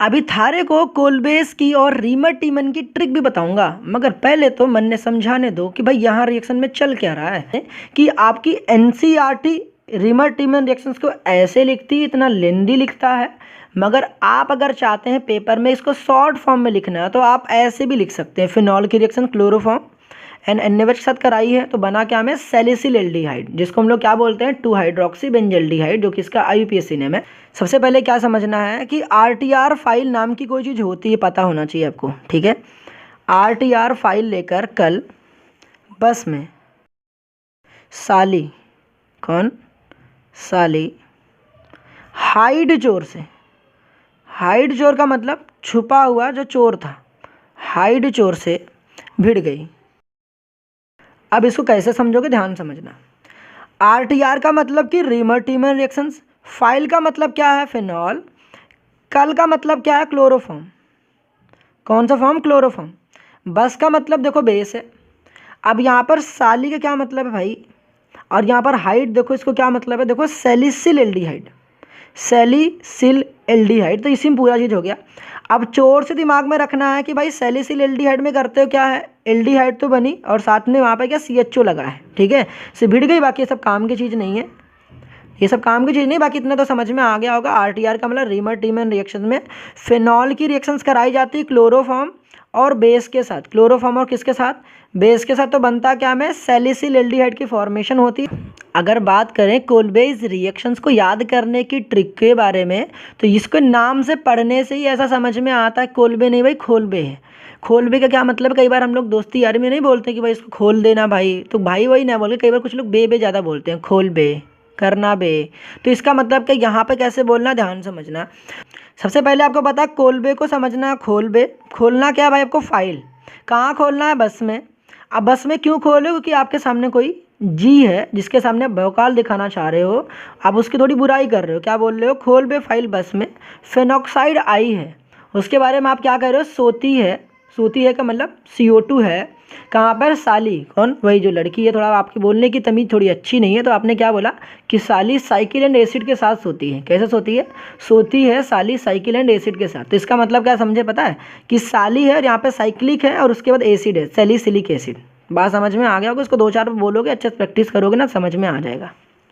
अभी थारे को कोलबेस की और रीमर टीमन की ट्रिक भी बताऊंगा, मगर पहले तो मन ने समझाने दो कि भाई यहाँ रिएक्शन में चल क्या रहा है। कि आपकी एनसीईआरटी रीमर टीमन रिएक्शंस को ऐसे लिखती है, इतना लेंदी लिखता है, मगर आप अगर चाहते हैं पेपर में इसको शॉर्ट फॉर्म में लिखना है तो आप ऐसे भी लिख सकते हैं। फिनॉल की रिएक्शन क्लोरोफॉर्म एंड NaOH के साथ कराई है तो बना क्या हमें सैलिसिल एल्डिहाइड, जिसको हम लोग क्या बोलते हैं 2 हाइड्रोक्सी बेंजल्डिहाइड, जो कि इसका IUPAC नेम है। सबसे पहले क्या समझना है कि RTR फाइल नाम की कोई चीज़ होती है, पता होना चाहिए आपको, ठीक है। RTR फाइल लेकर कल बस में साली, कौन साली, हाइड चोर से, हाइड चोर का मतलब छुपा हुआ जो चोर था, हाइड चोर से भिड़ गई। अब इसको कैसे समझोगे, ध्यान समझना। RTR का मतलब कि रीमर टीमन रिएक्शंस, फाइल का मतलब क्या है फिनॉल, कल का मतलब क्या है क्लोरोफॉर्म, कौन सा फॉर्म क्लोरोफॉर्म, बस का मतलब देखो बेस है। अब यहाँ पर साली का क्या मतलब है भाई, और यहाँ पर हाइड देखो इसको क्या मतलब है, देखो सैलिसिल एल्डिहाइड, सैलिसिल एल्डिहाइड, तो इसी में पूरा चीज़ हो गया। अब चोर से दिमाग में रखना है कि भाई सैलिसिल एल्डिहाइड में करते हो क्या है, एल्डिहाइड तो बनी और साथ में वहाँ पे क्या CHO लगा है, ठीक है, से भिड़ गई। बाकी ये सब काम की चीज़ नहीं है, ये सब काम की चीज़ नहीं, बाकी इतना तो समझ में आ गया होगा। RTR का मतलब रीमर टीमन रिएक्शन में फिनॉल की रिएक्शंस कराई जाती है क्लोरोफॉर्म और बेस के साथ, क्लोरोफॉर्म और किसके साथ, बेस के साथ, तो बनता क्या में सैलिसिल एल्डिहाइड की फॉर्मेशन होती है। अगर बात करें कोलबेज रिएक्शंस को याद करने की ट्रिक के बारे में, तो इसको नाम से पढ़ने से ही ऐसा समझ में आता है कोलबे नहीं भाई खोलबे है। खोलबे का क्या मतलब है, कई बार हम लोग दोस्ती यारी में नहीं बोलते कि भाई इसको खोल देना भाई, तो भाई वही ना बोल के कई बार कुछ लोग बे ज़्यादा बोलते हैं, खोल बे, करना बे, तो इसका मतलब कि यहाँ पे कैसे बोलना, ध्यान समझना। सबसे पहले आपको पता है कोलबे को समझना, खोलबे, खोलना क्या भाई आपको फाइल, कहाँ खोलना है, बस में। अब बस में क्यों खोलो, क्योंकि आपके सामने कोई जी है जिसके सामने आप भौकाल दिखाना चाह रहे हो, आप उसकी थोड़ी बुराई कर रहे हो, क्या बोल रहे हो, खोल बे फाइल बस में। फेनॉक्साइड आई है, उसके बारे में आप क्या कह रहे हो, सोती है, सोती है का मतलब CO2 है, कहाँ पर साली, कौन, वही जो लड़की है। थोड़ा आपकी बोलने की तमीज़ थोड़ी अच्छी नहीं है, तो आपने क्या बोला कि साली साइकिल एंड एसिड के साथ सोती है। कैसे सोती है, सोती है साली साइकिल एंड एसिड के साथ, तो इसका मतलब क्या समझे, पता है कि साली है और यहाँ पे साइक्लिक है और उसके बाद एसिड है, सैलिसिलिक एसिड। बात समझ में आ गया होगा, इसको 2-4 बोलोगे, अच्छे से प्रैक्टिस करोगे ना, समझ में आ जाएगा।